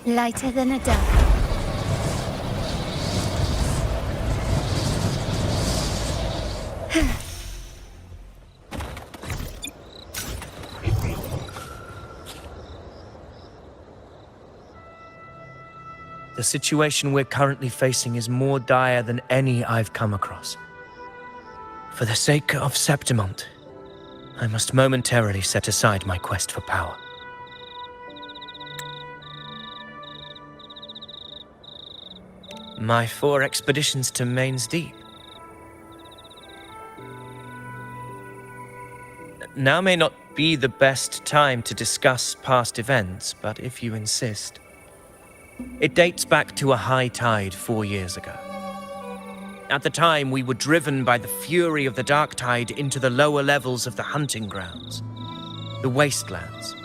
Lighter than a dove. The situation we're currently facing is more dire than any I've come across. For the sake of Septimont, I must momentarily set aside my quest for power. My 4 expeditions to Main's Deep. Now may not be the best time to discuss past events, but if you insist. It dates back to a high tide 4 years ago. At the time, we were driven by the fury of the dark tide into the lower levels of the hunting grounds, the wastelands.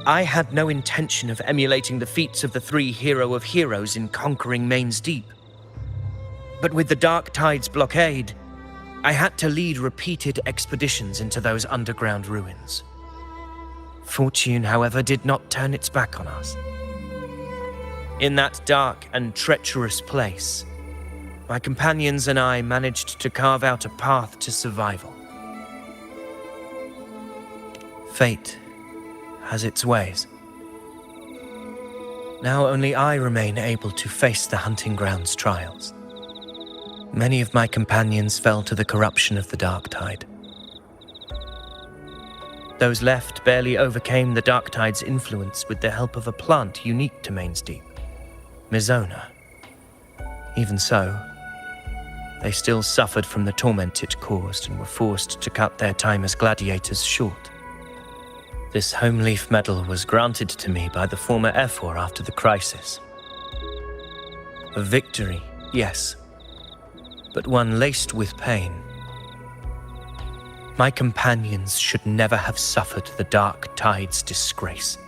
I had no intention of emulating the feats of the 3 hero of heroes in conquering Main's Deep. But with the dark tide's blockade, I had to lead repeated expeditions into those underground ruins. Fortune, however, did not turn its back on us. In that dark and treacherous place, my companions and I managed to carve out a path to survival. Fate has its ways. Now only I remain able to face the hunting grounds trials. Many of my companions fell to the corruption of the dark tide. Those left barely overcame the dark tide's influence with the help of a plant unique to Main's Deep, Mizona. Even so, they still suffered from the torment it caused and were forced to cut their time as gladiators short. This home leaf medal was granted to me by the former Ephor after the crisis. A victory, yes, but one laced with pain. My companions should never have suffered the dark tide's disgrace.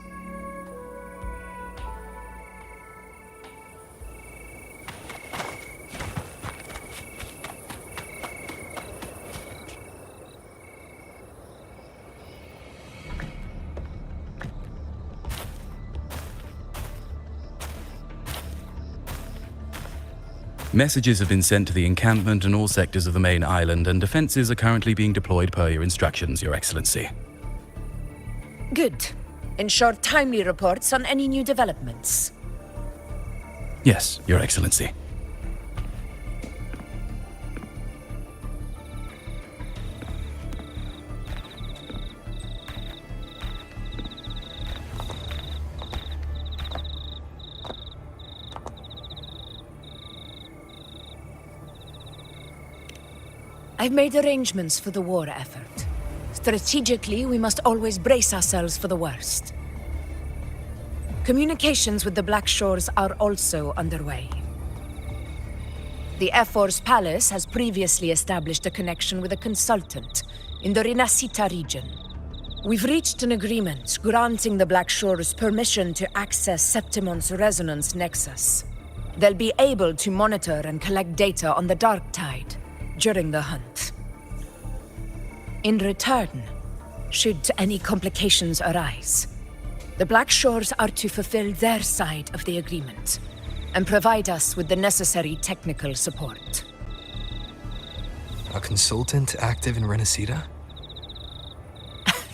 Messages have been sent to the encampment and all sectors of the main island, and defenses are currently being deployed per your instructions, Your Excellency. Good. Ensure timely reports on any new developments. Yes, Your Excellency. I've made arrangements for the war effort. Strategically, we must always brace ourselves for the worst. Communications with the Black Shores are also underway. The Ephor's palace has previously established a connection with a consultant in the Rinascita region. We've reached an agreement granting the Black Shores permission to access Septimont's resonance nexus. They'll be able to monitor and collect data on the dark tide during the hunt. In return, should any complications arise, the Black Shores are to fulfill their side of the agreement and provide us with the necessary technical support. A consultant active in Rinascita?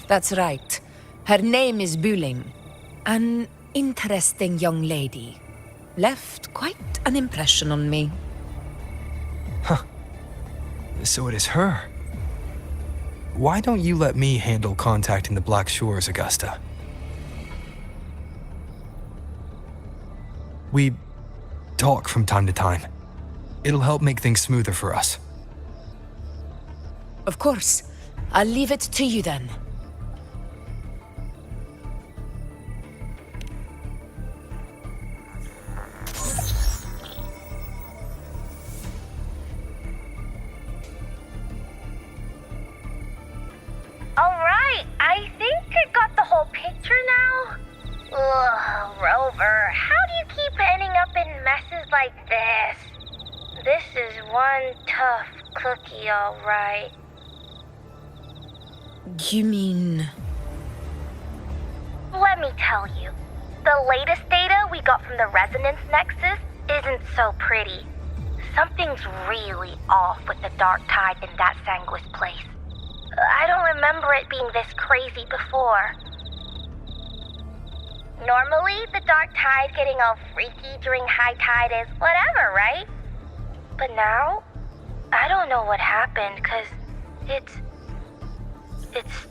That's right. Her name is Wuthering. An interesting young lady. Left quite an impression on me. Huh. So it is her. Why don't you let me handle contacting the Black Shores, Augusta? We talk from time to time. It'll help make things smoother for us. Of course. I'll leave it to you then. Alright, I think I got the whole picture now. Ugh, Rover, how do you keep ending up in messes like this? This is one tough cookie, alright. You mean... Let me tell you. The latest data we got from the resonance nexus isn't so pretty. Something's really off with the dark tide in that Sanguis place. I don't remember it being this crazy before. Normally, the dark tide getting all freaky during high tide is whatever, right? But now, I don't know what happened, cause it's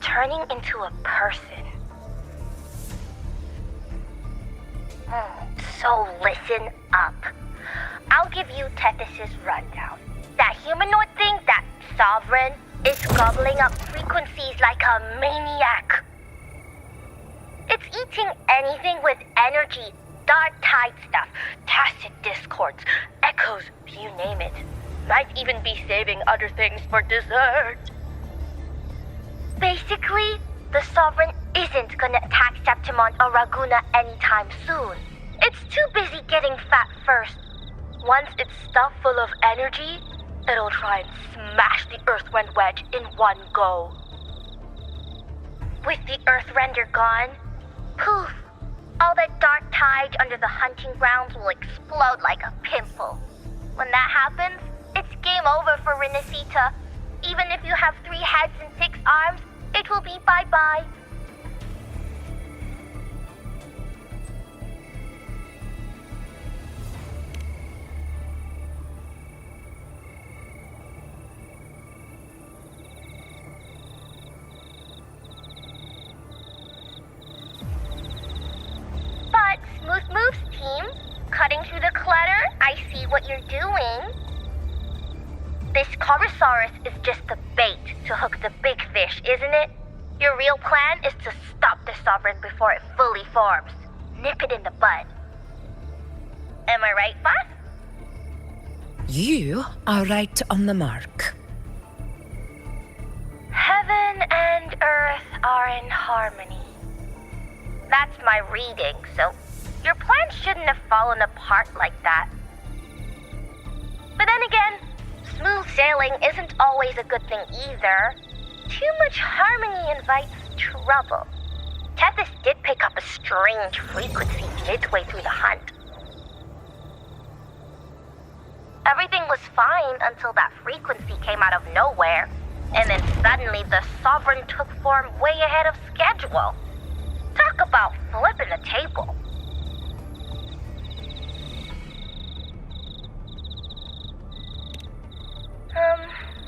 turning into a person. So listen up. I'll give you Tethys' rundown. That humanoid thing, that sovereign, is gobbling up frequencies like a maniac. It's eating anything with energy, dark tide stuff, tacit discords, echoes, you name it. Might even be saving other things for dessert. Basically, the Sovereign isn't gonna attack Septimont or Raguna anytime soon. It's too busy getting fat first. Once it's stuffed full of energy, it'll try and smash the Earthwind wedge in one go. With the Earthrender gone, poof, all that dark tide under the hunting grounds will explode like a pimple. When that happens, it's game over for Rinascita. Even if you have 3 heads and 6 arms, it will be bye-bye. But Smooth Moves team, cutting through the clutter, I see what you're doing. This Corosaurus is just the bait to hook the big fish, isn't it? Your real plan is to stop the Sovereign before it fully forms. Nip it in the bud. Am I right, boss? You are right on the mark. Heaven and Earth are in harmony. That's my reading, so your plan shouldn't have fallen apart like that. But then again, smooth sailing isn't always a good thing either. Too much harmony invites trouble. Tethys did pick up a strange frequency midway through the hunt. Everything was fine until that frequency came out of nowhere, and then suddenly the Sovereign took form way ahead of schedule. Talk about flipping the table.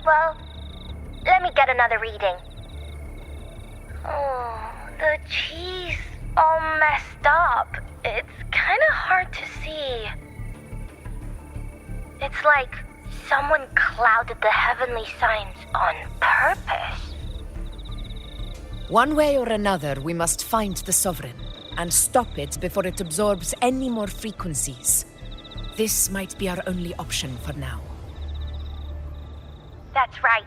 Well, let me get another reading. Oh, the cheese all messed up. It's kind of hard to see. It's like someone clouded the heavenly signs on purpose. One way or another, we must find the Sovereign and stop it before it absorbs any more frequencies. This might be our only option for now. That's right.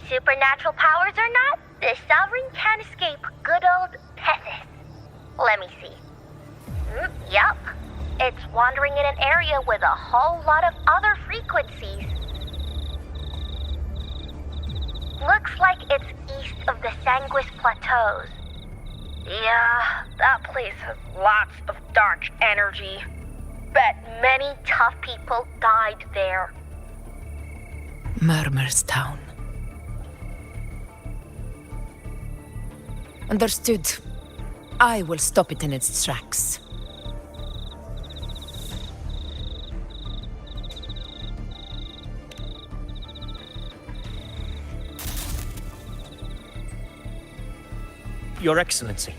Supernatural powers or not, the Sovereign can't escape good old Tethys. Let me see. Yup. It's wandering in an area with a whole lot of other frequencies. Looks like it's east of the Sanguis Plateaus. Yeah, that place has lots of dark energy. Bet many tough people died there. Murmur's Town. Understood. I will stop it in its tracks. Your Excellency,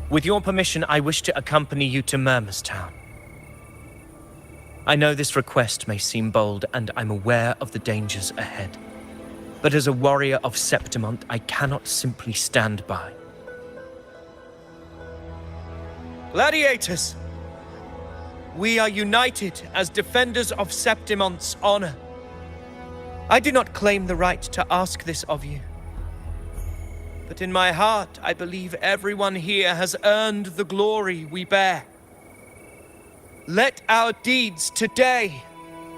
with your permission, I wish to accompany you to Murmur's Town. I know this request may seem bold, and I'm aware of the dangers ahead. But as a warrior of Septimont, I cannot simply stand by. Gladiators! We are united as defenders of Septimont's honor. I do not claim the right to ask this of you. But in my heart, I believe everyone here has earned the glory we bear. Let our deeds today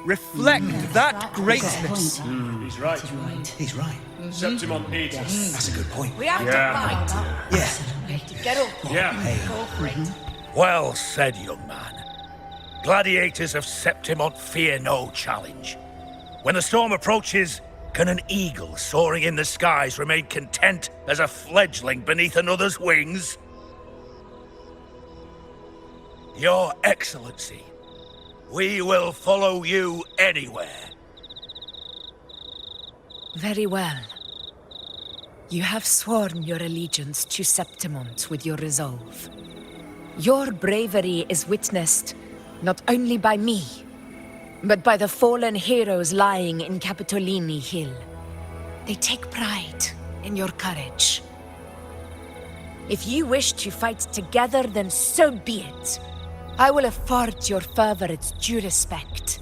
reflect that greatness. He's right. He's right. Septimont needs us. That's a good point. We have Yeah. to fight. Yeah. Get up. Yeah. Go for it. Well said, young man. Gladiators of Septimont fear no challenge. When the storm approaches, can an eagle soaring in the skies remain content as a fledgling beneath another's wings? Your Excellency, we will follow you anywhere. Very well. You have sworn your allegiance to Septimont with your resolve. Your bravery is witnessed not only by me, but by the fallen heroes lying in Capitolini Hill. They take pride in your courage. If you wish to fight together, then so be it. I will afford your fervor its due respect.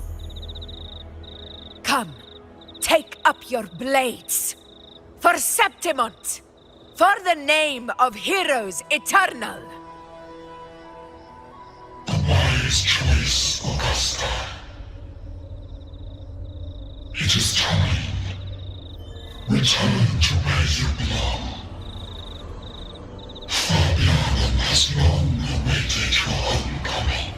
Come, take up your blades. For Septimont! For the name of heroes eternal! Wise choice, Augusta. It is time. Return to where you belong. Fabian has long awaited your homecoming.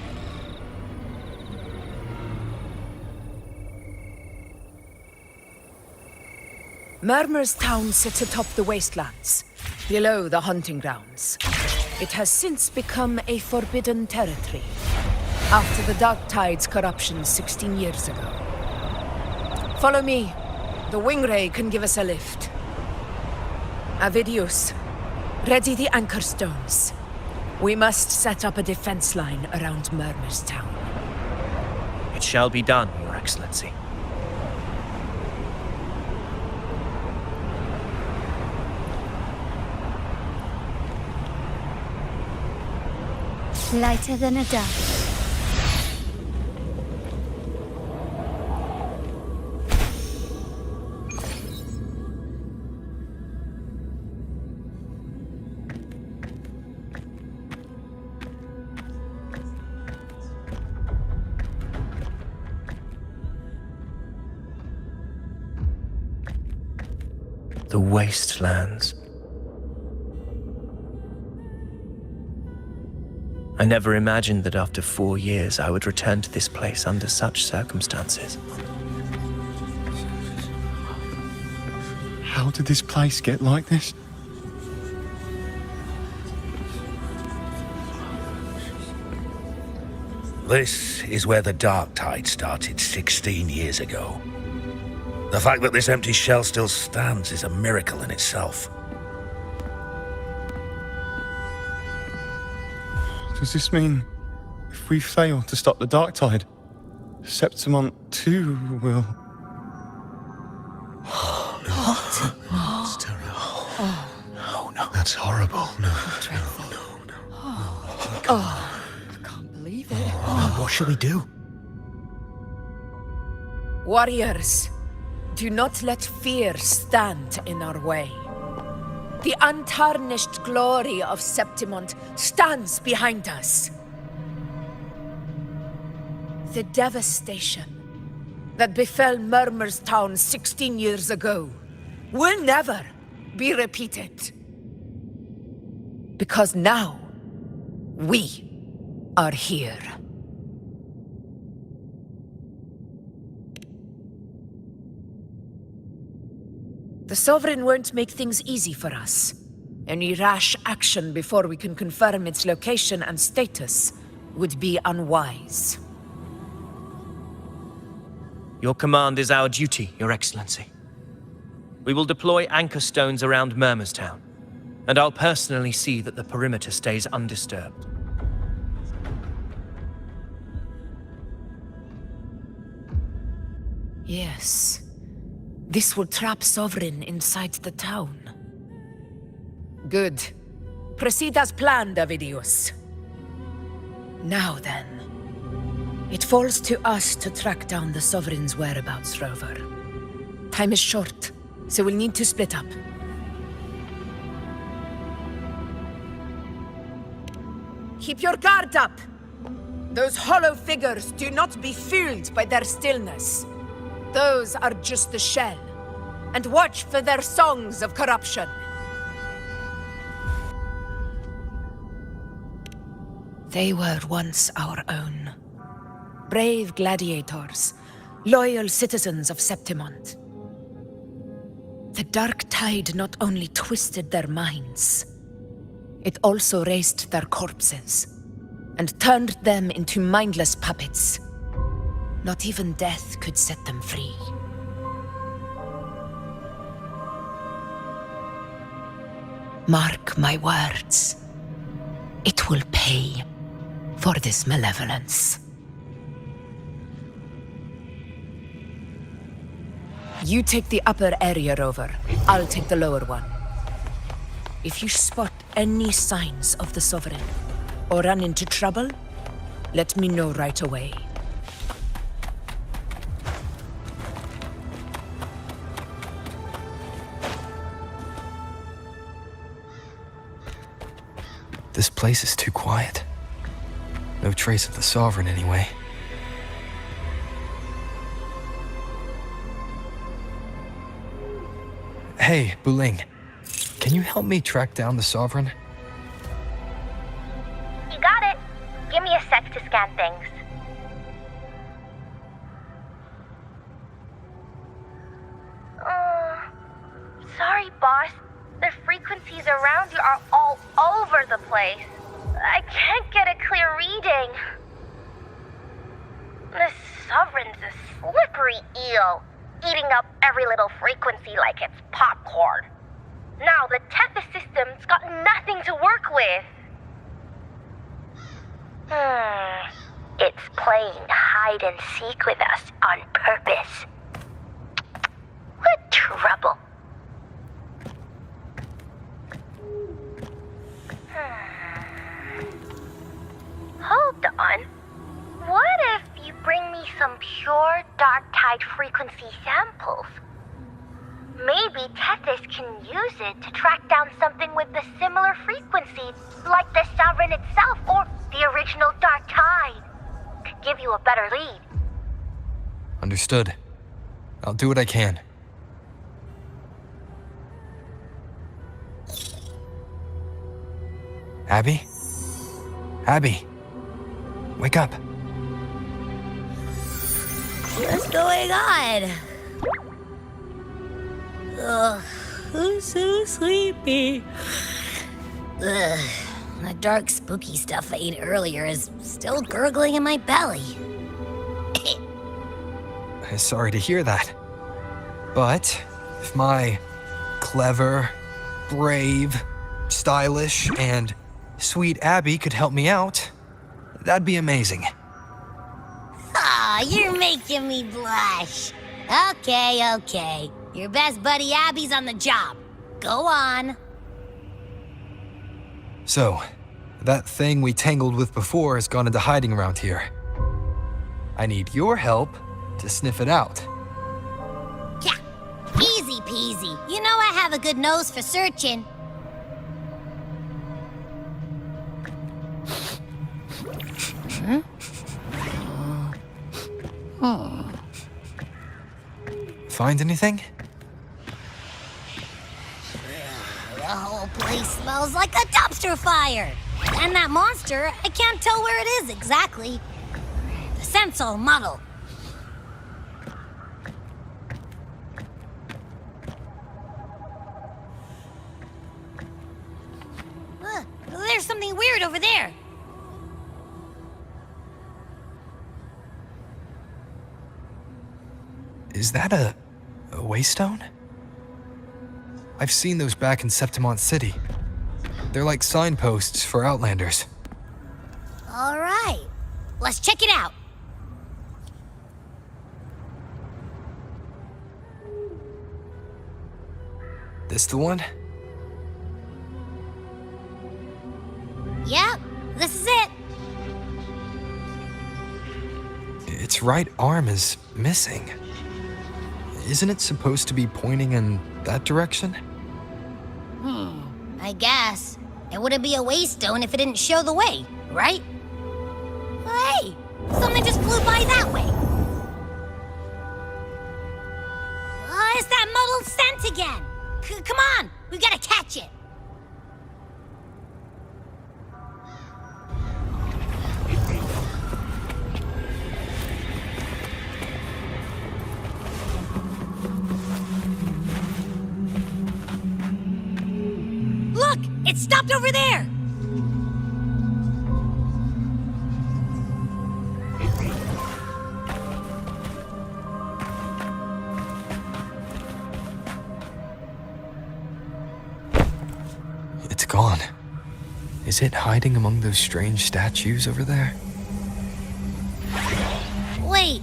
Murmur's town sits atop the wastelands, below the hunting grounds. It has since become a forbidden territory, after the Dark Tide's corruption 16 years ago. Follow me. The Wingray can give us a lift. Avidius, ready the anchor stones. We must set up a defense line around Murmur's town. It shall be done, Your Excellency. Lighter than a dove. The wastelands. I never imagined that after 4 years I would return to this place under such circumstances. How did this place get like this? This is where the Dark Tide started 16 years ago. The fact that this empty shell still stands is a miracle in itself. Does this mean if we fail to stop the Dark Tide, Septimont too will... That's terrible. Oh, no. That's horrible. No. I can't believe it. What shall we do? Warriors, do not let fear stand in our way. The untarnished glory of Septimont stands behind us. The devastation that befell Murmur's town 16 years ago will never be repeated. Because now, we are here. The Sovereign won't make things easy for us. Any rash action before we can confirm its location and status would be unwise. Your command is our duty, Your Excellency. We will deploy anchor stones around Murmur's town, and I'll personally see that the perimeter stays undisturbed. Yes. This will trap Sovereign inside the town. Good. Proceed as planned, Avidius. Now then. It falls to us to track down the Sovereign's whereabouts, Rover. Time is short, so we'll need to split up. Keep your guard up! Those hollow figures do not be fooled by their stillness. Those are just the shell, and watch for their songs of corruption. They were once our own. Brave gladiators, loyal citizens of Septimont. The dark tide not only twisted their minds, it also raised their corpses and turned them into mindless puppets. Not even death could set them free. Mark my words. It will pay for this malevolence. You take the upper area, Rover. I'll take the lower one. If you spot any signs of the Sovereign, or run into trouble, let me know right away. This place is too quiet. No trace of the Sovereign, anyway. Hey, Buling. Can you help me track down the Sovereign? You got it. Give me a sec to scan things. Sorry, boss. The frequencies around you are all over the place. I can't get a clear reading. The Sovereign's a slippery eel, eating up every little frequency like it's popcorn. Now the Tethys system's got nothing to work with. It's playing hide and seek with us on purpose. What trouble. Hold on. What if you bring me some pure dark tide frequency samples? Maybe Tethys can use it to track down something with a similar frequency, like the Sovereign itself or the original dark tide. Could give you a better lead. Understood. I'll do what I can. Abby? Abby? Wake up. What's going on? Ugh, I'm so sleepy. Ugh, the dark, spooky stuff I ate earlier is still gurgling in my belly. Sorry to hear that. But if my clever, brave, stylish, and sweet Abby could help me out, that'd be amazing. Aw, you're making me blush. Okay. Your best buddy Abby's on the job. Go on. So, that thing we tangled with before has gone into hiding around here. I need your help to sniff it out. Yeah, easy peasy. You know I have a good nose for searching. Find anything? The whole place smells like a dumpster fire. And that monster, I can't tell where it is exactly. The scent's all muddled. There's something weird over there. Is that a waystone? I've seen those back in Septimont City. They're like signposts for Outlanders. All right, let's check it out. This the one? Yep, this is it. Its right arm is missing. Isn't it supposed to be pointing in that direction? I guess. It wouldn't be a waystone if it didn't show the way, right? Hey, something just flew by that way. It's that muddled Come on! We've gotta catch it! Look! It stopped over there! It's gone. Is it hiding among those strange statues over there? Wait,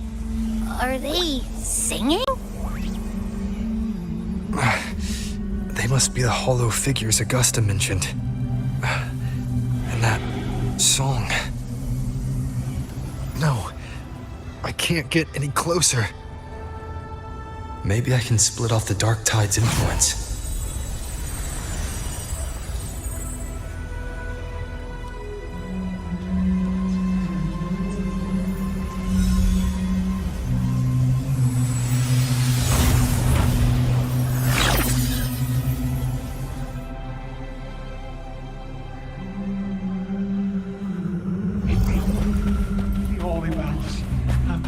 are they singing? They must be the hollow figures Augusta mentioned. And that song. No, I can't get any closer. Maybe I can split off the Dark Tide's influence.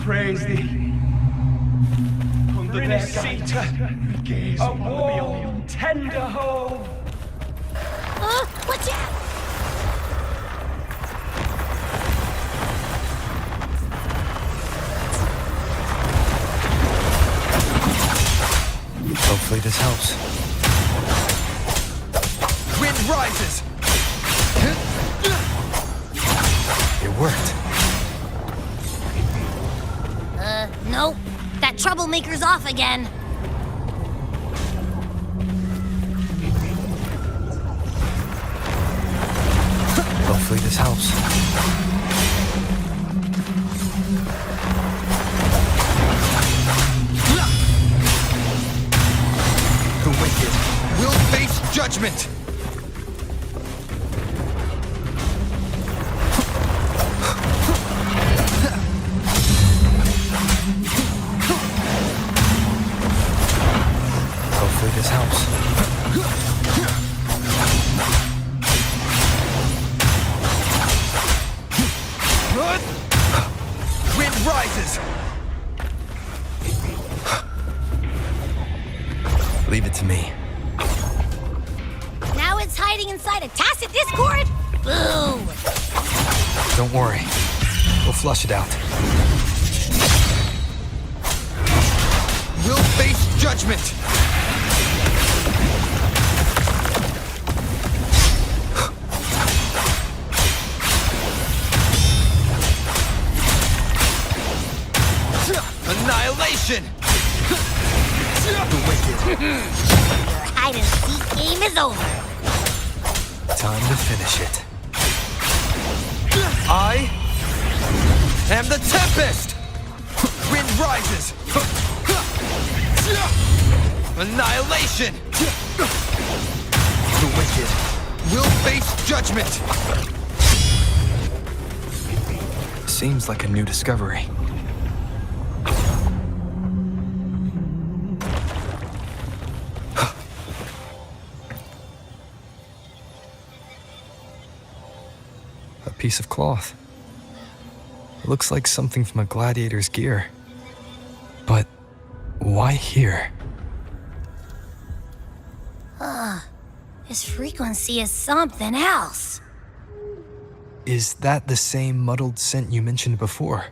Praise thee. Under Rinascita, we gaze upon the beyond. Tender home. Watch out! Hopefully this helps. Wind rises! It worked. Nope. That troublemaker's off again. Hopefully this helps. The wicked will face judgment! Hopefully this helps. Wind rises! Leave it to me. Now it's hiding inside a tacit discord? Boo! Don't worry. We'll flush it out. We'll face judgment! Annihilation! The wicked. Your hide-and-seek game is over. Time to finish it. I am the Tempest! Wind rises! Annihilation! The wicked will face judgment! Seems like a new discovery. A piece of cloth. It looks like something from a gladiator's gear. But why here? This frequency is something else. Is that the same muddled scent you mentioned before?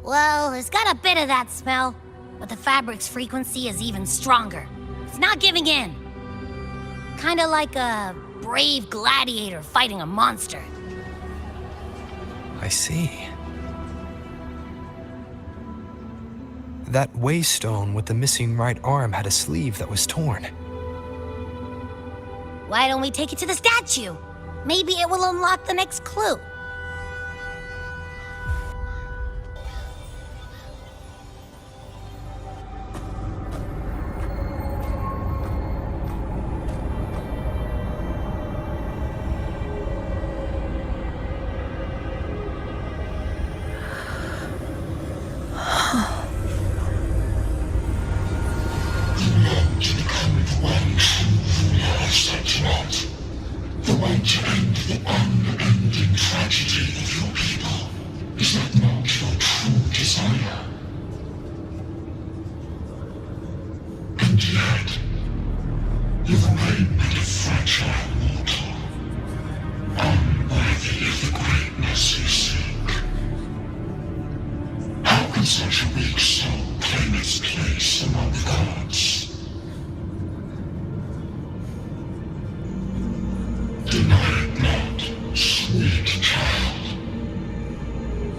Well, it's got a bit of that smell, but the fabric's frequency is even stronger. It's not giving in. Kinda like a brave gladiator fighting a monster. I see. That waystone with the missing right arm had a sleeve that was torn. Why don't we take it to the statue? Maybe it will unlock the next clue. The that not? The one to end the unending tragedy of your people. Is that not your true desire? And yet, you remain but a fragile mortal, unworthy of the greatness you seek. How can such a weak soul claim its place among the gods? Deny it not, sweet child.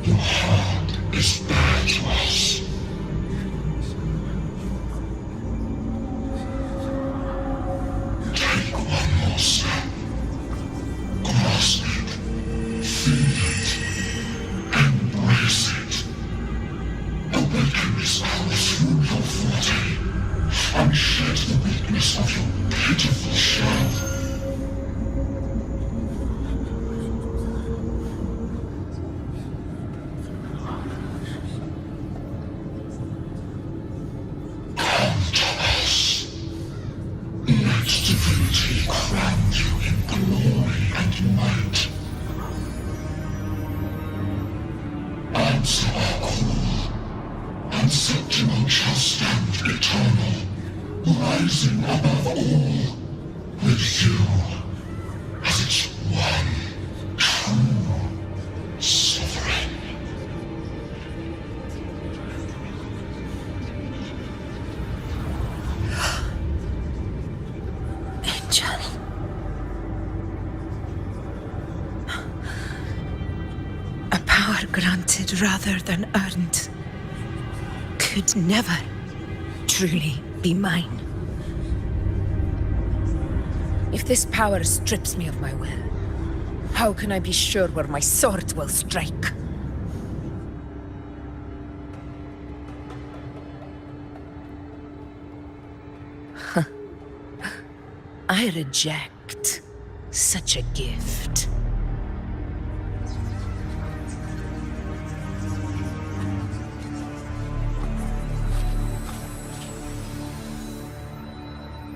Your heart is bare to us. Take one more step. Grasp it. Feel it. Embrace it. Awaken this power through your forte, and shed the weakness of your pitiful shell. Crown you in glory and might. Answer our call, and Septimont shall stand eternal, rising above all, with you as its one true sovereign. Granted rather than earned, could never truly be mine. If this power strips me of my will, how can I be sure where my sword will strike? I reject such a gift.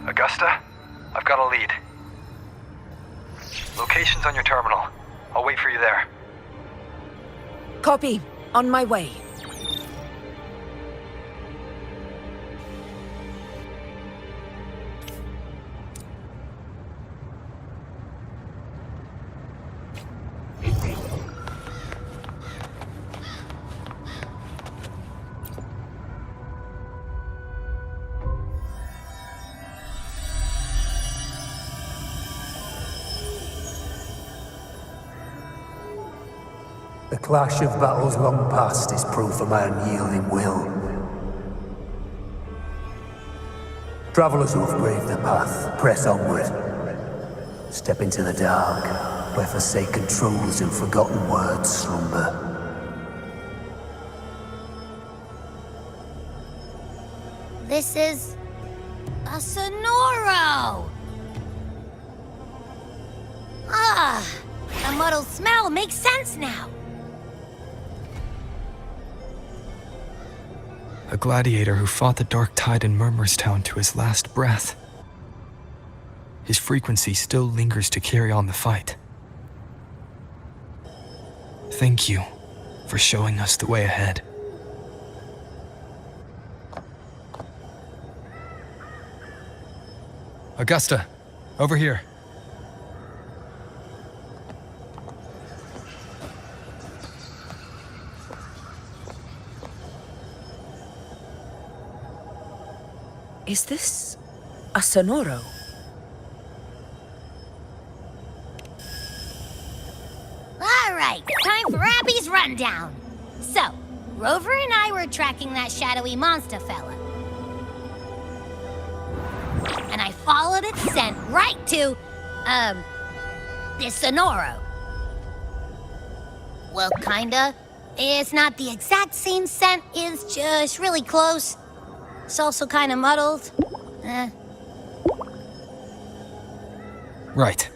Augusta, I've got a lead. Location's on your terminal. I'll wait for you there. Copy. On my way. The clash of battles long past is proof of my unyielding will. Travelers who have braved the path, press onward. Step into the dark, where forsaken truths and forgotten words slumber. This is a Sonoro! Ah, the muddled smell makes sense now. A gladiator who fought the dark tide in Murmurstown to his last breath. His frequency still lingers to carry on the fight. Thank you for showing us the way ahead. Augusta, over here. Is this a Sonoro? All right, time for Abby's rundown. So, Rover and I were tracking that shadowy monster fella. And I followed its scent right to, this Sonoro. Well, kinda. It's not the exact same scent, it's just really close. It's also kinda muddled. Right.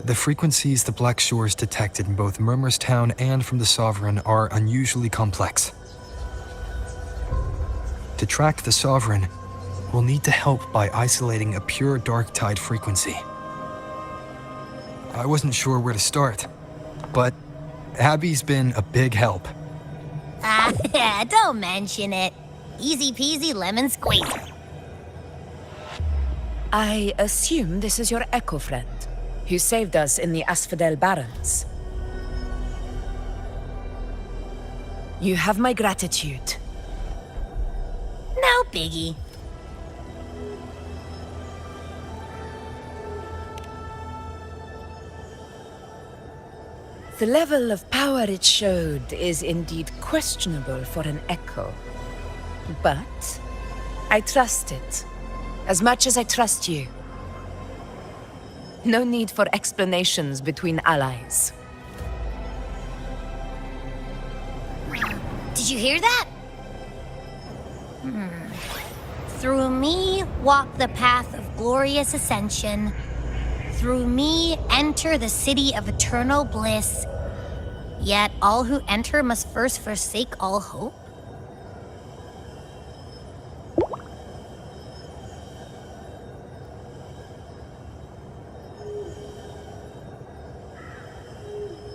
The frequencies the Black Shores detected in both Murmurstown and from the Sovereign are unusually complex. To track the Sovereign, we'll need to help by isolating a pure dark tide frequency. I wasn't sure where to start. But Abby's been a big help. Don't mention it. Easy peasy lemon squeezy. I assume this is your Echo friend, who saved us in the Asphodel Barrens. You have my gratitude. No biggie. The level of power it showed is indeed questionable for an Echo. But I trust it, as much as I trust you. No need for explanations between allies. Did you hear that? Through me walk the path of glorious ascension. Through me enter the city of eternal bliss. Yet all who enter must first forsake all hope.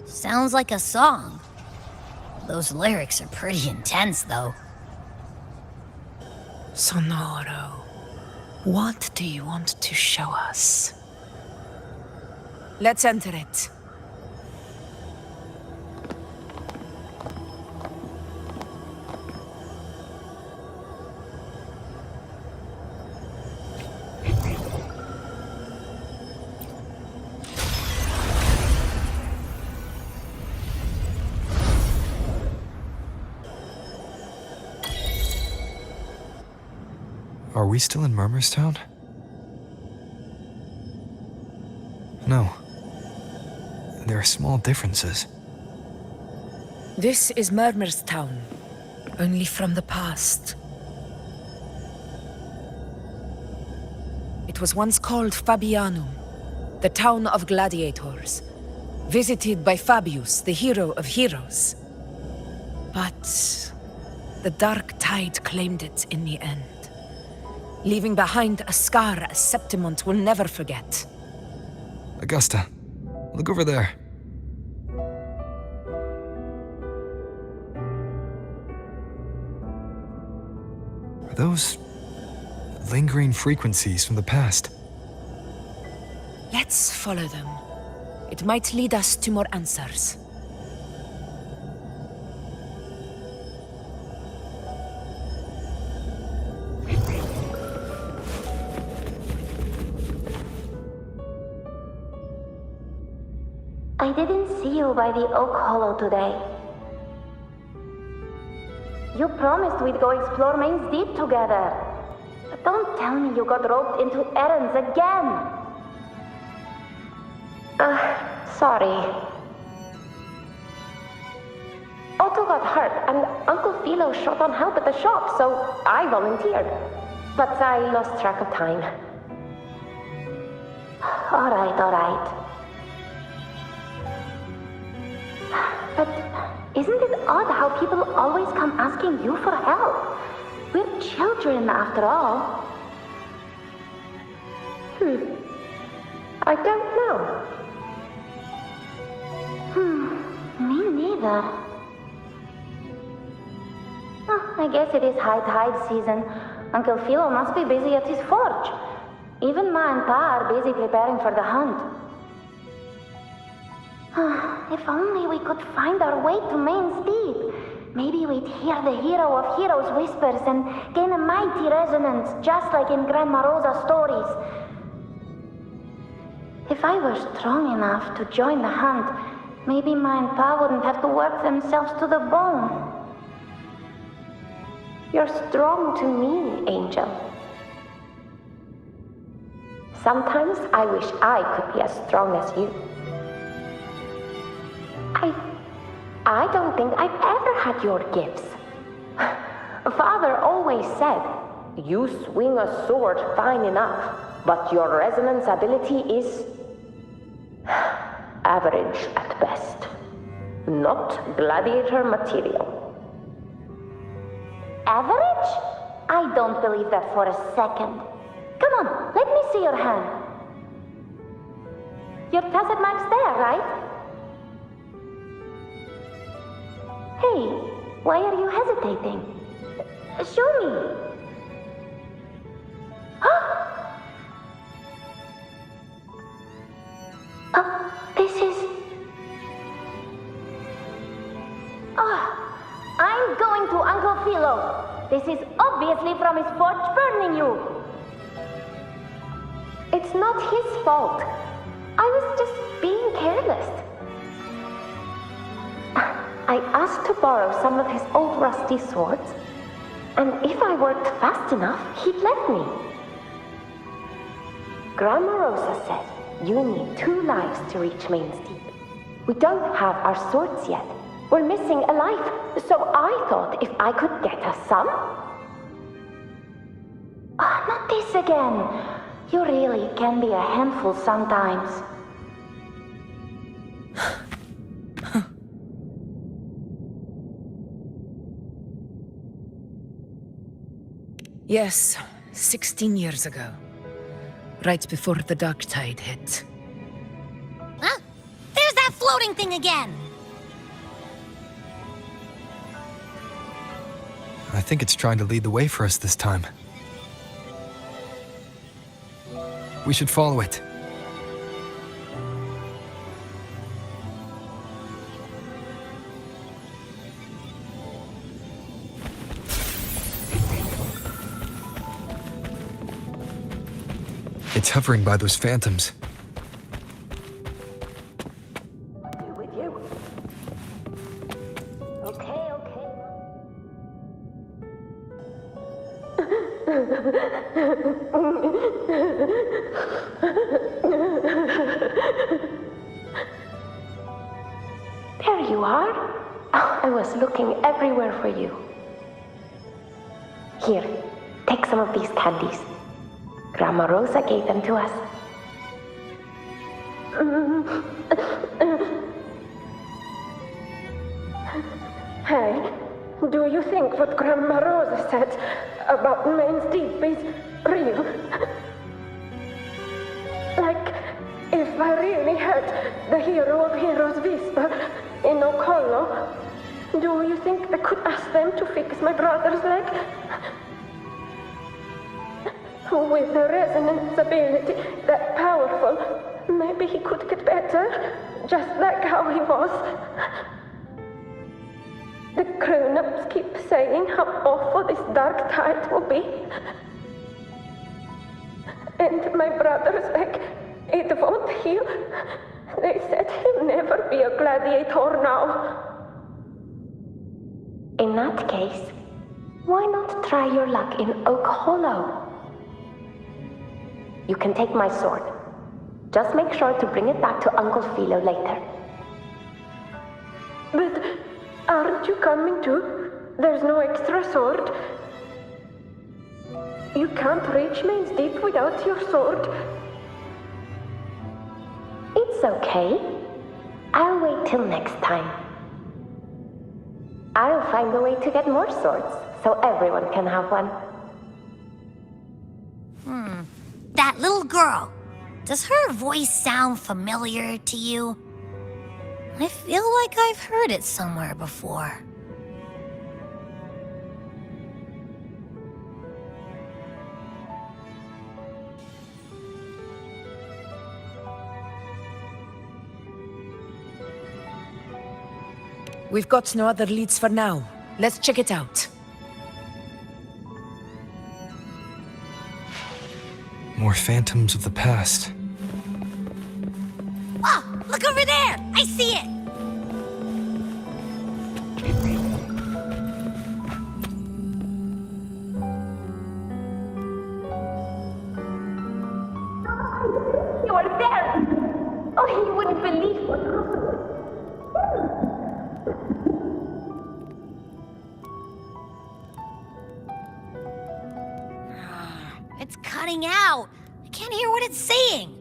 Sounds like a song. Those lyrics are pretty intense, though. Sonoro, what do you want to show us? Let's enter it. Are we still in Murmurstown? No. There are small differences. This is Murmurstown, only from the past. It was once called Fabianum, the town of gladiators, visited by Fabius, the hero of heroes. But the dark tide claimed it in the end, leaving behind a scar Septimont will never forget. Augusta, look over there. Are those lingering frequencies from the past? Let's follow them. It might lead us to more answers. I didn't see you by the Oak Hollow today. You promised we'd go explore Main's Deep together. But don't tell me you got roped into errands again. Sorry. Otto got hurt, and Uncle Philo shot on help at the shop, so I volunteered. But I lost track of time. All right. But isn't it odd how people always come asking you for help? We're children, after all. I don't know. Me neither. I guess it is high tide season. Uncle Philo must be busy at his forge. Even Ma and Pa are busy preparing for the hunt. If only we could find our way to Main's Deep. Maybe we'd hear the hero of heroes whispers and gain a mighty resonance, just like in Grandma Rosa's stories. If I were strong enough to join the hunt, maybe Ma and Pa wouldn't have to work themselves to the bone. You're strong to me, Angel. Sometimes I wish I could be as strong as you. I don't think I've ever had your gifts. Father always said, you swing a sword fine enough, but your resonance ability is average at best. Not gladiator material. Average? I don't believe that for a second. Come on, let me see your hand. Your tacit mark's there, right? Hey, why are you hesitating? Show me. This is... I'm going to Uncle Philo. This is obviously from his forge burning you. It's not his fault. I was just being careless. I asked to borrow some of his old rusty swords, and if I worked fast enough, he'd let me. Grandma Rosa said you need 2 lives to reach Main's Deep. We don't have our swords yet. We're missing a life, so I thought if I could get us some... not this again. You really can be a handful sometimes. Yes, 16 years ago. Right before the dark tide hit. Huh? There's that floating thing again! I think it's trying to lead the way for us this time. We should follow it. It's hovering by those phantoms. With you. Okay. There you are. I was looking everywhere for you. Here, take some of these candies. Grandma Rosa gave them to us. Hey, do you think what Grandma Rosa said about Main's Deep is real? Like, if I really had the hero of heroes whisper in Okollo, do you think I could ask them to fix my brother's leg? With a resonance ability that powerful, maybe he could get better, just like how he was. The grown-ups keep saying how awful this dark tide will be. And my brother's leg, it won't heal. They said he'll never be a gladiator now. In that case, why not try your luck in Oak Hollow? You can take my sword. Just make sure to bring it back to Uncle Philo later. But aren't you coming too? There's no extra sword. You can't reach Main's Deep without your sword. It's okay. I'll wait till next time. I'll find a way to get more swords, so everyone can have one. That little girl. Does her voice sound familiar to you? I feel like I've heard it somewhere before. We've got no other leads for now. Let's check it out. More phantoms of the past. Oh, look over there! I see it! You are there! Oh, you wouldn't believe what happened. It's cutting out. I can't hear what it's saying.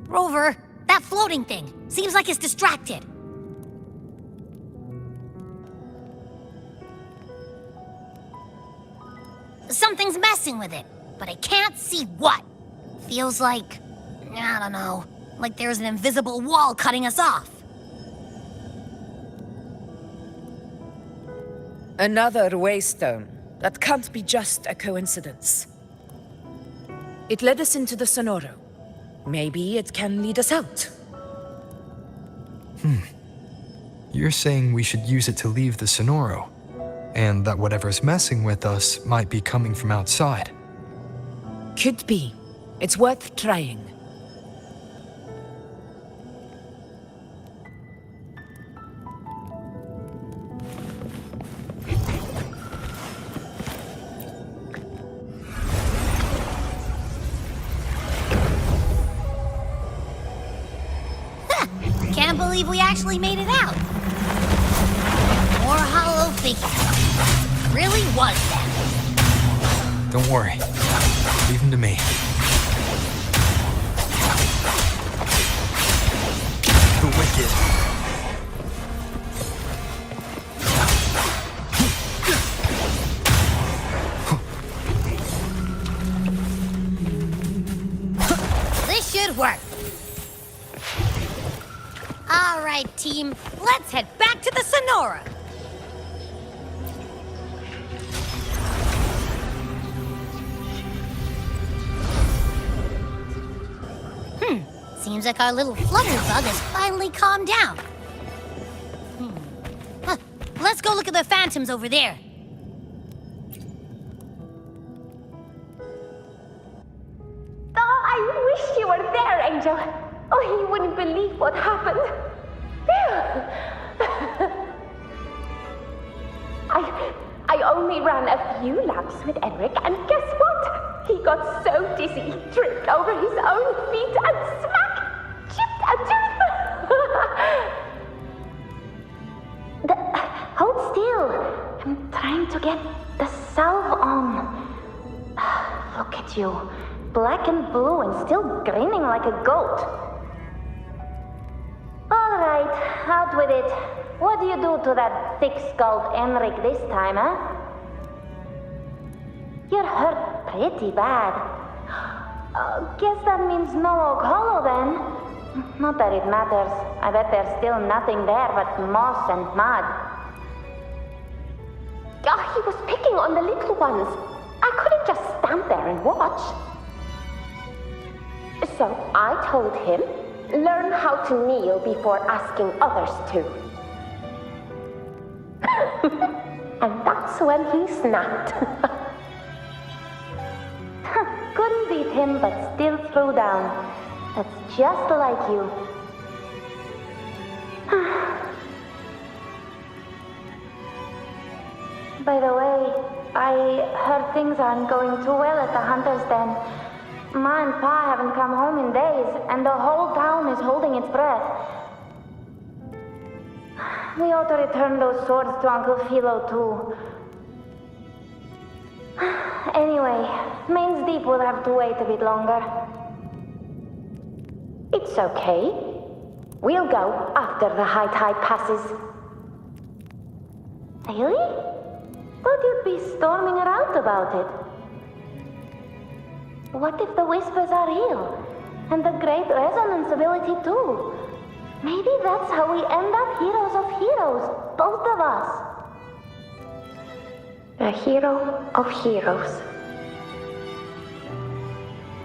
Rover, that floating thing. Seems like it's distracted. Something's messing with it, but I can't see what. Feels like, I don't know, Like there's an invisible wall cutting us off. Another waystone. That can't be just a coincidence. It led us into the Sonoro. Maybe it can lead us out. You're saying we should use it to leave the Sonoro, and that whatever's messing with us might be coming from outside. Could be. It's worth trying. Can't believe we actually made it out. More hollow figures. Really was that. Don't worry. Leave him to me. The wicked. This should work. All right, team. Let's head back to the Sonora. Seems like our little flutterbug has finally calmed down. Let's go look at the phantoms over there. Oh, I wish you were there, Angel. Oh, you wouldn't believe what happened. I only ran a few laps with Enric, and guess what? He got so dizzy, he tripped over his own feet and smack! Chipped a tooth! Hold still. I'm trying to get the salve on. Look at you. Black and blue and still grinning like a goat. All right, out with it. What do you do to that thick-skulled Enric this time, huh? You're hurt pretty bad. Guess that means no Oak Hollow then. Not that it matters. I bet there's still nothing there but moss and mud. He was picking on the little ones. I couldn't just stand there and watch. So I told him, learn how to kneel before asking others to. And that's when he snapped. Couldn't beat him, but still threw down. That's just like you. By the way, I heard things aren't going too well at the Hunter's Den. Ma and Pa haven't come home in days, and the whole town is holding its breath. We ought to return those swords to Uncle Philo, too. Anyway, Main's Deep will have to wait a bit longer. It's okay. We'll go after the high tide passes. Really? Thought you'd be storming around about it. What if the whispers are real? And the great resonance ability too? Maybe that's how we end up heroes of heroes, both of us. A hero of heroes.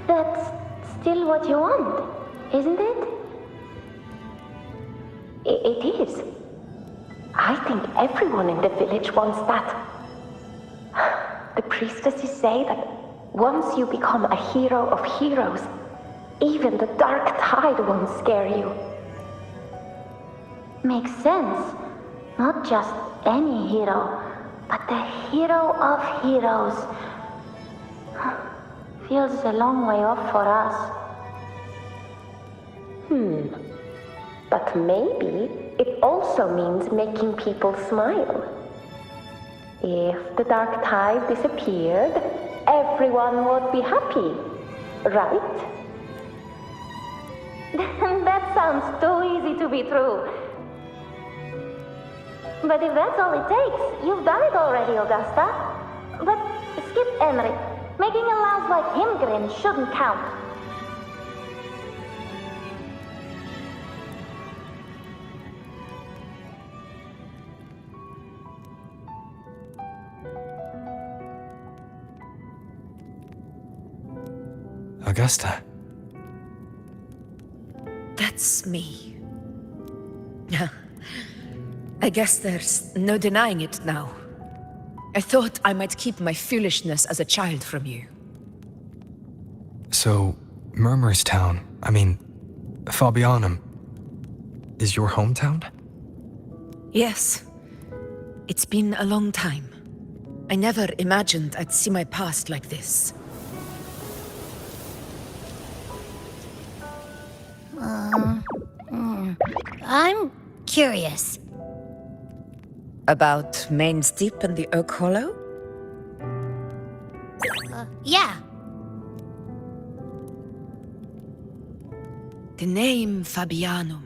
That's still what you want, isn't it? It is. I think everyone in the village wants that. The priestesses say that once you become a hero of heroes, even the dark tide won't scare you. Makes sense. Not just any hero, but the hero of heroes. Feels a long way off for us. But maybe it also means making people smile. If the dark tide disappeared, everyone would be happy, right? That sounds too easy to be true. But if that's all it takes, you've done it already, Augusta. But skip Enric. Making a louse like him grin shouldn't count. Augusta. That's me. I guess there's no denying it now. I thought I might keep my foolishness as a child from you. So, Murmurstown, Fabianum, is your hometown? Yes. It's been a long time. I never imagined I'd see my past like this. I'm curious. About Main's Deep and the Oak Hollow? Yeah. The name Fabianum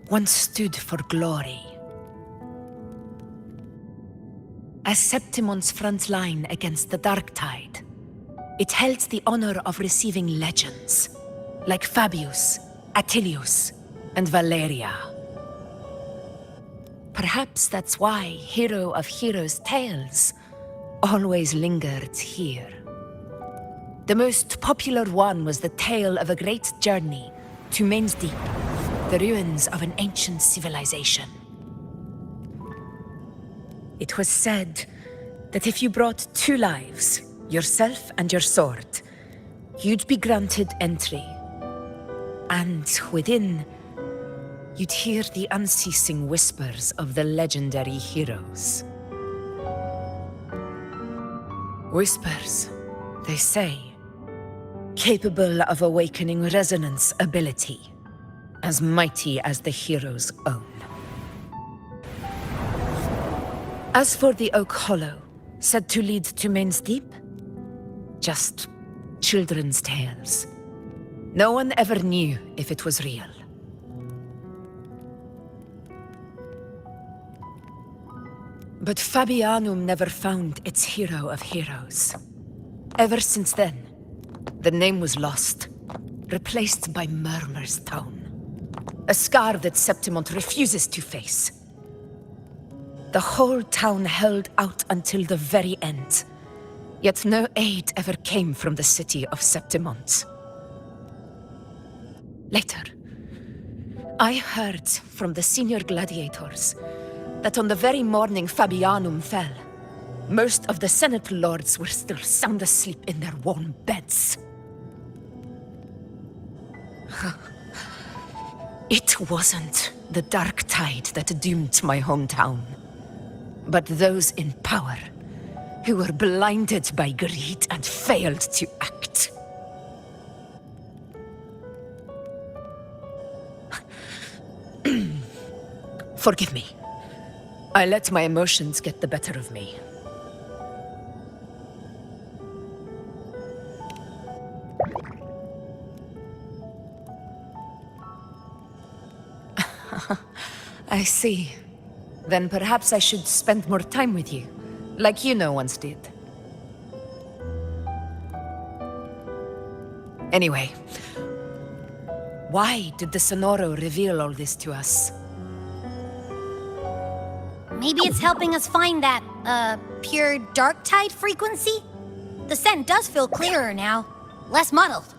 once stood for glory. As Septimont's front line against the Dark Tide, it held the honor of receiving legends, like Fabius, Attilius, and Valeria. Perhaps that's why Hero of Heroes' tales always lingered here. The most popular one was the tale of a great journey to Main's Deep, the ruins of an ancient civilization. It was said that if you brought 2 lives, yourself and your sword, you'd be granted entry. And within, you'd hear the unceasing whispers of the legendary heroes. Whispers, they say, capable of awakening resonance ability, as mighty as the hero's own. As for the Oak Hollow, said to lead to Main's Deep, just children's tales. No one ever knew if it was real. But Fabianum never found its hero of heroes. Ever since then, the name was lost, replaced by Murmur's Tone. A scar that Septimont refuses to face. The whole town held out until the very end, yet no aid ever came from the city of Septimont. Later, I heard from the senior gladiators that on the very morning Fabianum fell, most of the Senate lords were still sound asleep in their warm beds. It wasn't the Dark Tide that doomed my hometown, but those in power who were blinded by greed and failed to act. Forgive me. I let my emotions get the better of me. I see. Then perhaps I should spend more time with you, like Yuno once did. Anyway, why did the Sonoro reveal all this to us? Maybe it's helping us find that, pure dark tide frequency? The scent does feel clearer now, less muddled.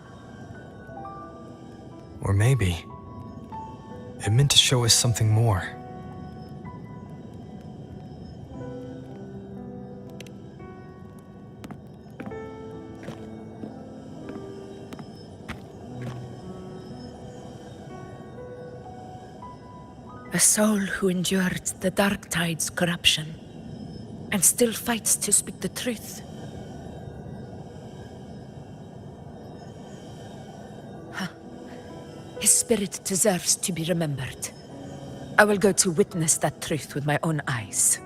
Or maybe it meant to show us something more. A soul who endured the Dark Tide's corruption and still fights to speak the truth. His spirit deserves to be remembered. I will go to witness that truth with my own eyes.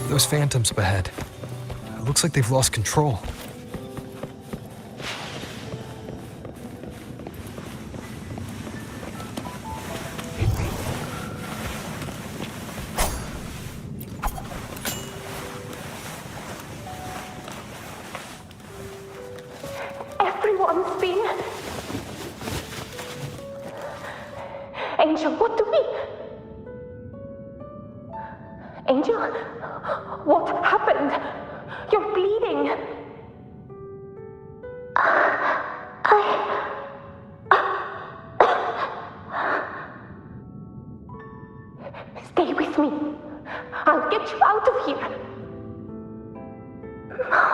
Those phantoms up ahead. It looks like they've lost control. Everyone's been Angel, what do we... Angel, what happened? You're bleeding. Stay with me. I'll get you out of here. No.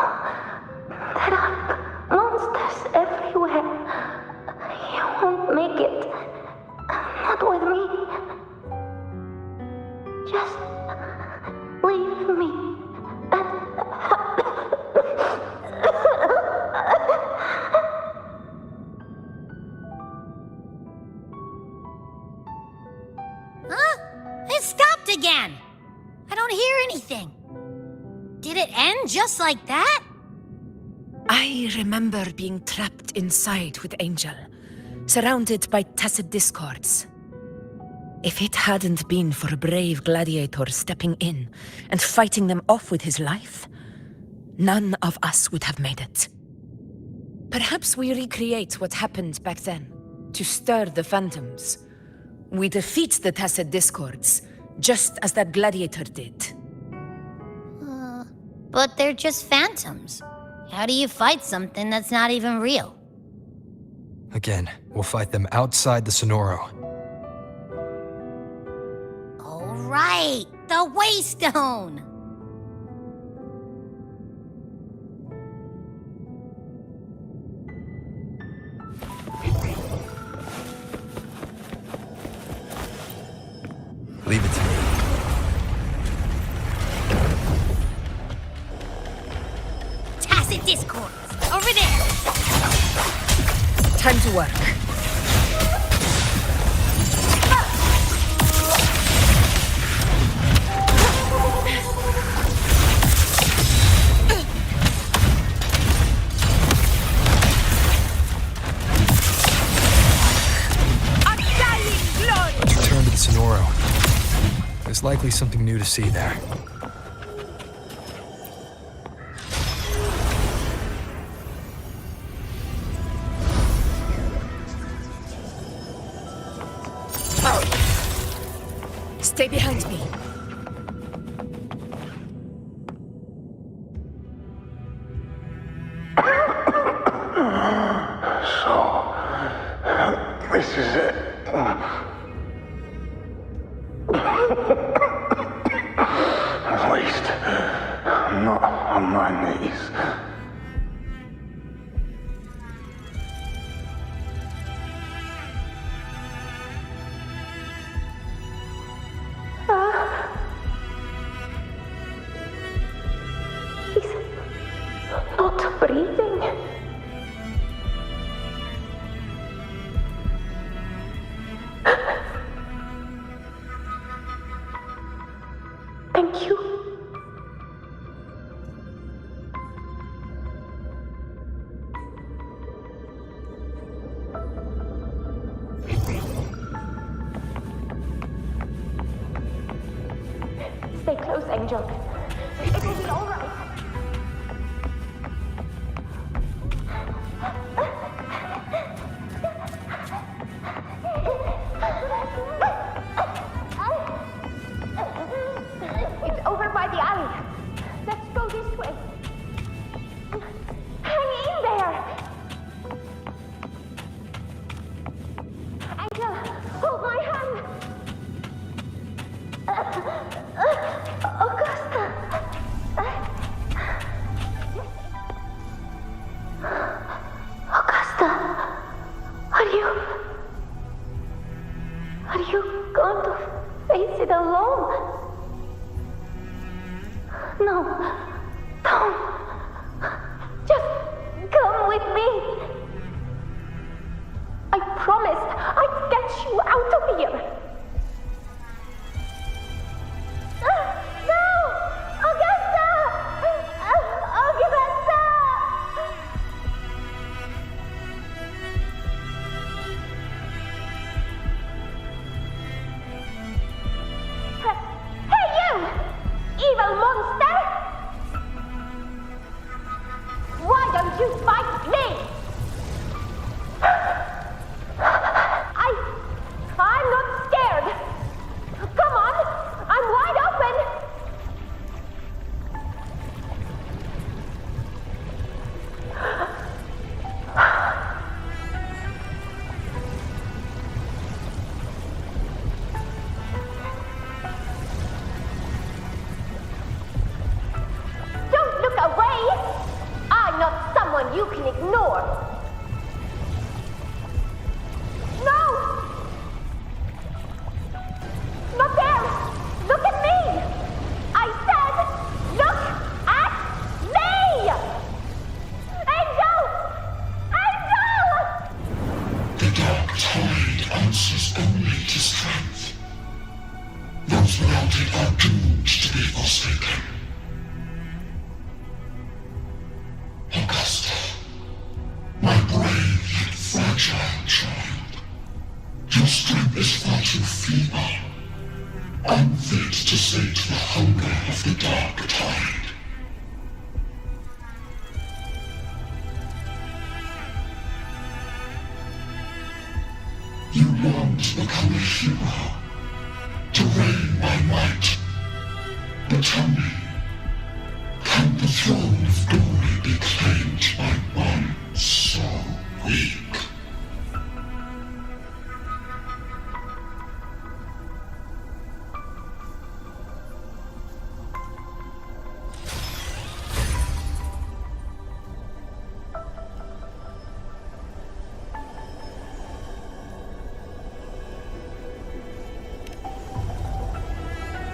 There are monsters everywhere. You won't make it. Not with me. Just leave me. Huh? It stopped again. I don't hear anything. Did it end just like that? I remember being trapped inside with Angel, surrounded by tacit discords. If it hadn't been for a brave gladiator stepping in and fighting them off with his life, none of us would have made it. Perhaps we recreate what happened back then, to stir the phantoms. We defeat the tacit discords, just as that gladiator did. But they're just phantoms. How do you fight something that's not even real? Again, we'll fight them outside the Sonoro. All right, the Waystone! Leave it to me. Tacit discords! Over there! Time to work. Return to the Sonoro. There's likely something new to see there. Stay behind me. So, this is it. At least, I'm not on my knees. He's not breathing. Thank you. Stay close, Angel. It will be all right. It's over by the alley. Let's go this way. Hang in there. Angel, hold my hand. Augusta. Augusta, are you going to face it alone? No, don't. Just come with me. I promised I'd get you out of here. No! Augusta! Augusta! Hey, you! Evil monster! Why don't you fight me? I'm not blade answers only to strength. Those without it are doomed to be forsaken. Augusta, my brave yet fragile child, your strength is far too feeble, unfit to sate the hunger of the dark tide. You long to become a hero, to reign by might. But tell me, can the throne of glory be claimed by one so weak?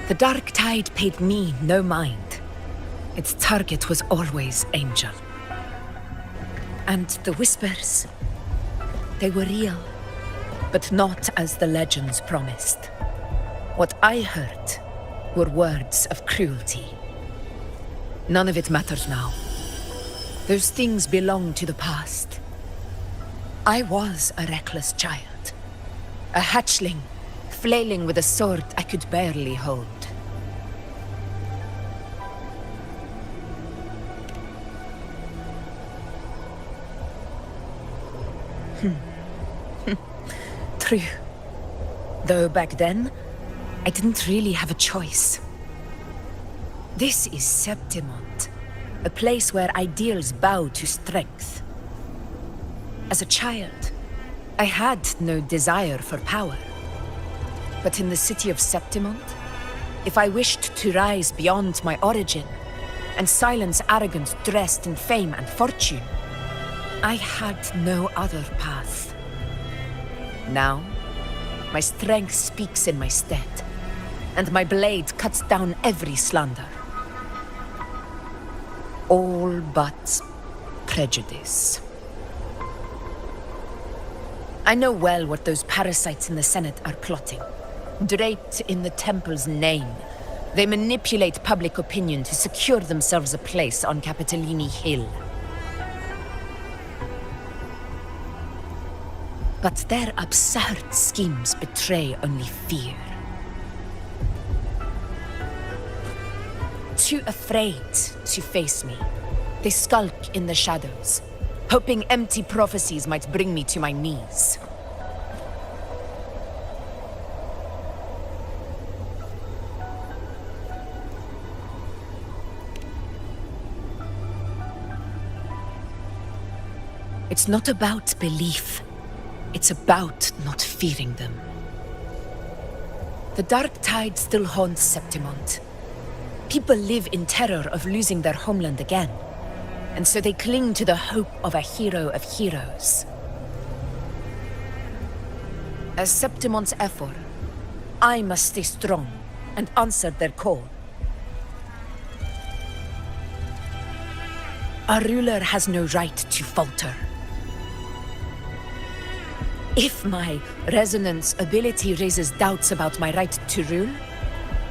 The Dark Tide paid me no mind. Its target was always Angel. And the whispers, they were real, but not as the legends promised. What I heard were words of cruelty. None of it matters now. Those things belong to the past. I was a reckless child, a hatchling, flailing with a sword I could barely hold. True. Though back then, I didn't really have a choice. This is Septimont, a place where ideals bow to strength. As a child, I had no desire for power. But in the city of Septimont, if I wished to rise beyond my origin and silence arrogance dressed in fame and fortune, I had no other path. Now, my strength speaks in my stead, and my blade cuts down every slander. All but prejudice. I know well what those parasites in the Senate are plotting. Draped in the temple's name, they manipulate public opinion to secure themselves a place on Capitolini Hill. But their absurd schemes betray only fear. Too afraid to face me, they skulk in the shadows, hoping empty prophecies might bring me to my knees. It's not about belief. It's about not fearing them. The Dark Tide still haunts Septimont. People live in terror of losing their homeland again, and so they cling to the hope of a hero of heroes. As Septimont's effort, I must stay strong and answer their call. Our ruler has no right to falter. If my resonance ability raises doubts about my right to rule,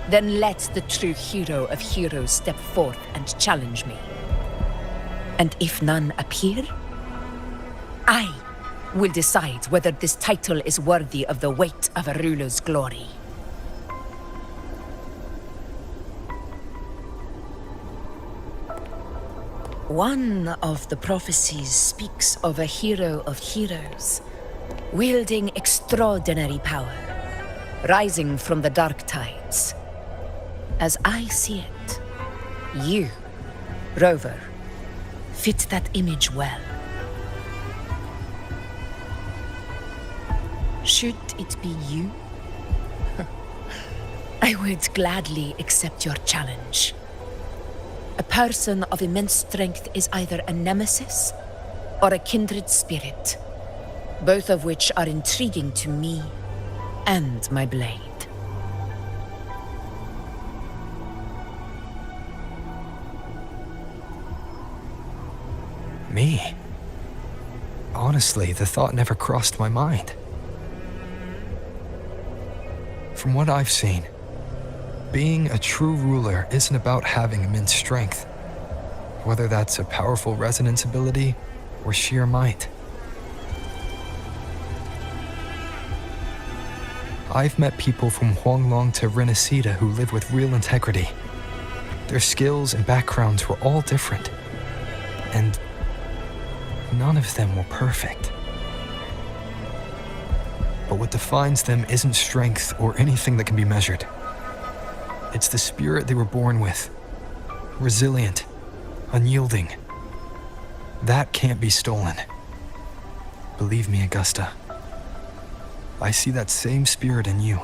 then let the true hero of heroes step forth and challenge me. And if none appear, I will decide whether this title is worthy of the weight of a ruler's glory. One of the prophecies speaks of a hero of heroes, wielding extraordinary power, rising from the dark tides. As I see it, you, Rover, fit that image well. Should it be you, I would gladly accept your challenge. A person of immense strength is either a nemesis or a kindred spirit, both of which are intriguing to me and my blade. Me? Honestly, the thought never crossed my mind. From what I've seen, being a true ruler isn't about having immense strength, whether that's a powerful resonance ability or sheer might. I've met people from Huanglong to Rinascita who live with real integrity. Their skills and backgrounds were all different, and none of them were perfect. But what defines them isn't strength or anything that can be measured. It's the spirit they were born with. Resilient, unyielding. That can't be stolen. Believe me, Augusta. I see that same spirit in you.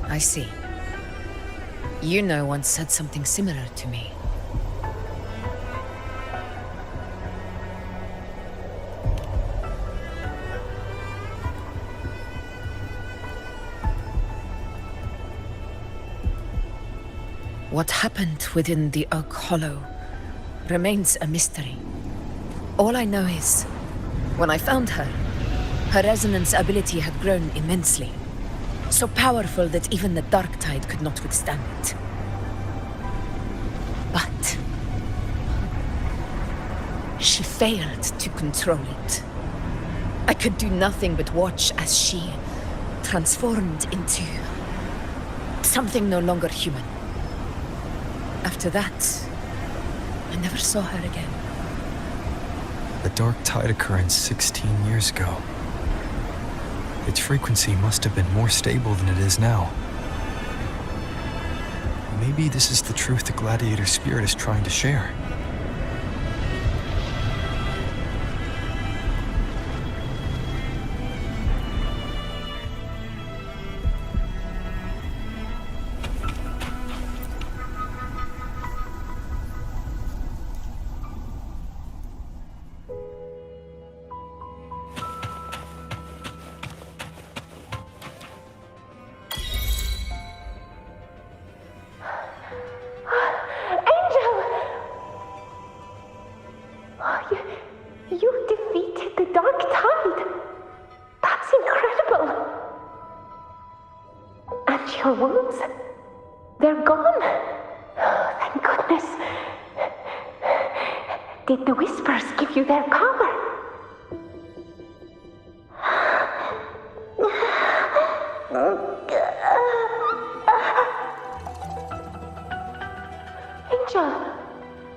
I see. You know once said something similar to me. What happened within the Oak Hollow remains a mystery. All I know is, when I found her, her resonance ability had grown immensely. So powerful that even the Dark Tide could not withstand it. But she failed to control it. I could do nothing but watch as she transformed into something no longer human. After that, I never saw her again. The Dark Tide occurrence 16 years ago. Its frequency must have been more stable than it is now. Maybe this is the truth the Gladiator spirit is trying to share. You defeated the Dark Tide! That's incredible! And your wounds? They're gone? Oh, thank goodness. Did the Whispers give you their power? Angel,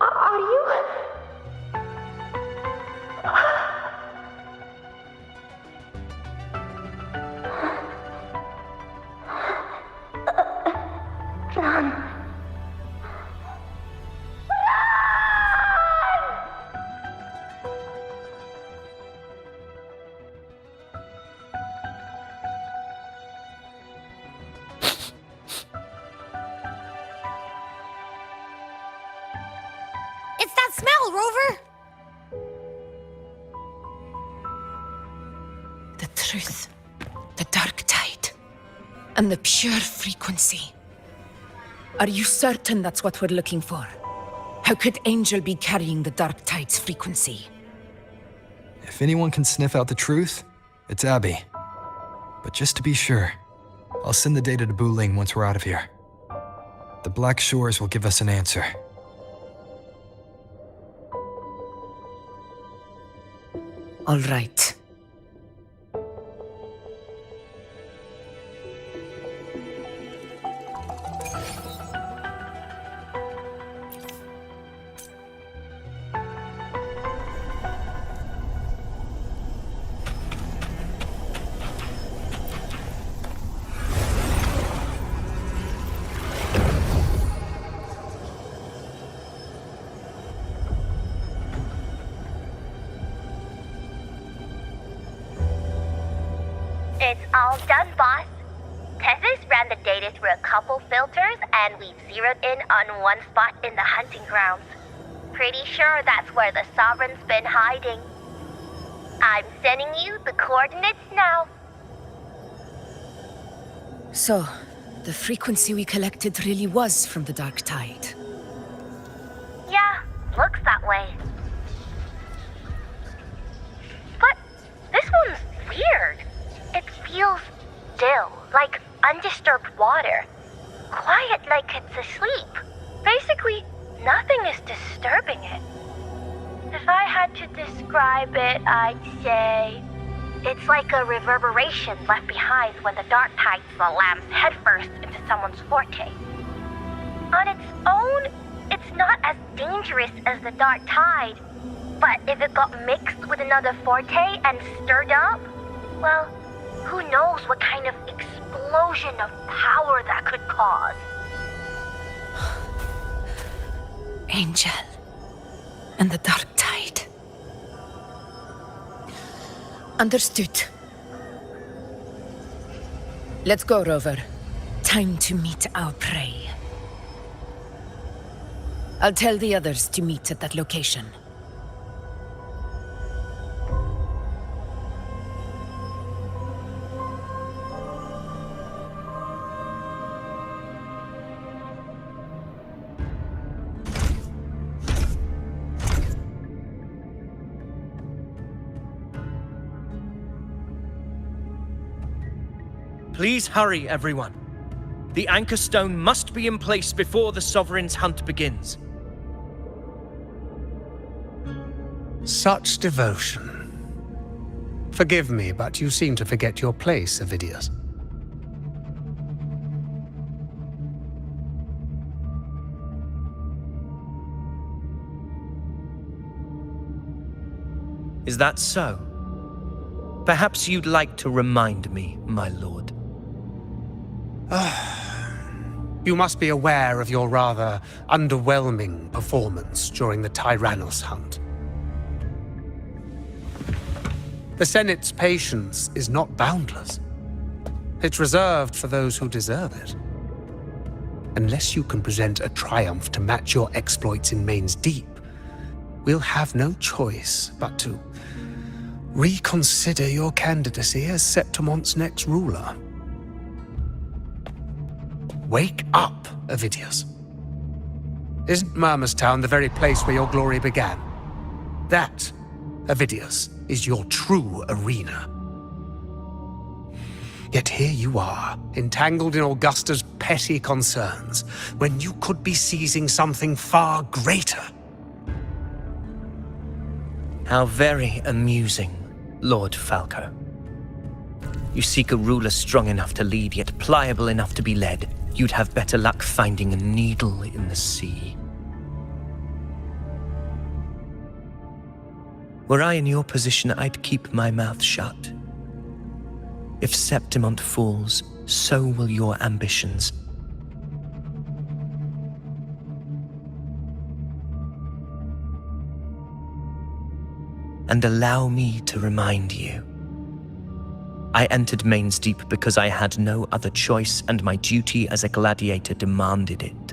are you... Run. It's that smell, Rover! The truth, the Dark Tide, and the pure frequency. Are you certain that's what we're looking for? How could Angel be carrying the Dark Tide's frequency? If anyone can sniff out the truth, it's Abby. But just to be sure, I'll send the data to Buling once we're out of here. The Black Shores will give us an answer. All right. It's all done, boss. Tethys ran the data through a couple filters, and we've zeroed in on one spot in the hunting grounds. Pretty sure that's where the Sovereign's been hiding. I'm sending you the coordinates now. So, the frequency we collected really was from the Dark Tide. Yeah, looks that way. But this one's water. Quiet like it's asleep. Basically, nothing is disturbing it. If I had to describe it, I'd say it's like a reverberation left behind when the dark tide slams headfirst into someone's forte. On its own, it's not as dangerous as the dark tide, but if it got mixed with another forte and stirred up, well, who knows what kind of explosion of power that could cause. Angel and the dark tide. Understood. Let's go, Rover. Time to meet our prey. I'll tell the others to meet at that location. Please hurry, everyone. The anchor stone must be in place before the Sovereign's hunt begins. Such devotion. Forgive me, but you seem to forget your place, Avidius. Is that so? Perhaps you'd like to remind me, my lord. You must be aware of your rather underwhelming performance during the Tyrannos hunt. The Senate's patience is not boundless. It's reserved for those who deserve it. Unless you can present a triumph to match your exploits in Main's Deep, we'll have no choice but to reconsider your candidacy as Septimont's next ruler. Wake up, Avidius. Isn't Murmustown the very place where your glory began? That, Avidius, is your true arena. Yet here you are, entangled in Augusta's petty concerns, when you could be seizing something far greater. How very amusing, Lord Falco. You seek a ruler strong enough to lead, yet pliable enough to be led. You'd have better luck finding a needle in the sea. Were I in your position, I'd keep my mouth shut. If Septimont falls, so will your ambitions. And allow me to remind you. I entered Main's Deep because I had no other choice, and my duty as a gladiator demanded it.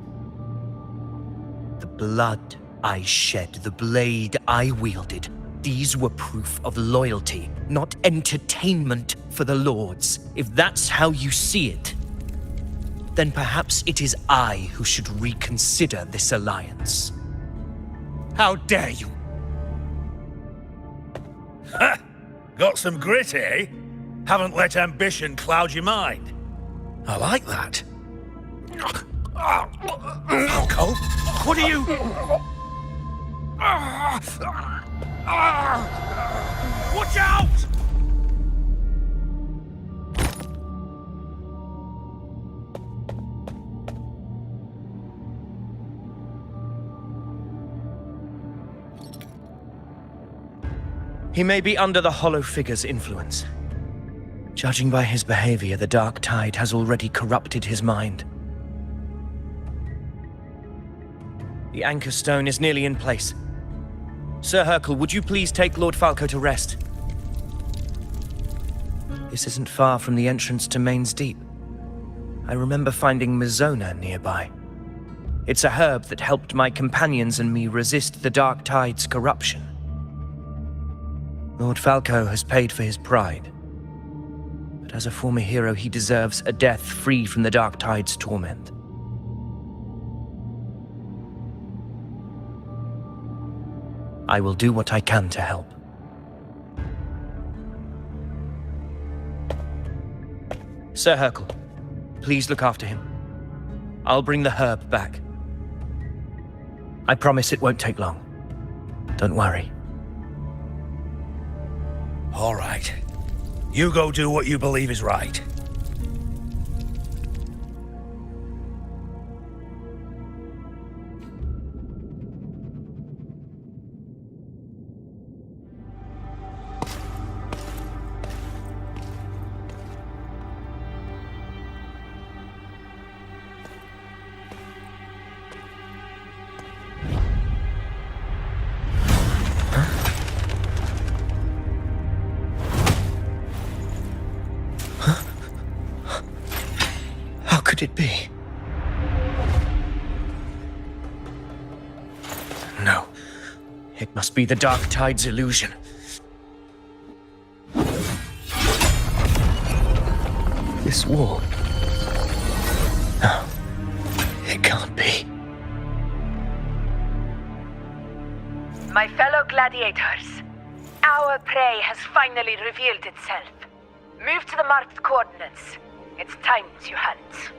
The blood I shed, the blade I wielded, these were proof of loyalty, not entertainment for the Lords. If that's how you see it, then perhaps it is I who should reconsider this alliance. How dare you! Ha! Got some grit, eh? Haven't let ambition cloud your mind. I like that. Falco, what are you... Watch out! He may be under the Hollow Figure's influence. Judging by his behavior, the dark tide has already corrupted his mind. The anchor stone is nearly in place. Sir Hercule, would you please take Lord Falco to rest? This isn't far from the entrance to Main's Deep. I remember finding Mizona nearby. It's a herb that helped my companions and me resist the dark tide's corruption. Lord Falco has paid for his pride. But as a former hero, he deserves a death free from the dark tide's torment. I will do what I can to help. Sir Hercule, please look after him. I'll bring the herb back. I promise it won't take long. Don't worry. All right. You go do what you believe is right. How could it be? No. It must be the Dark Tide's illusion. This wall. No. It can't be. My fellow gladiators, our prey has finally revealed itself. Move to the marked coordinates. It's time to hunt.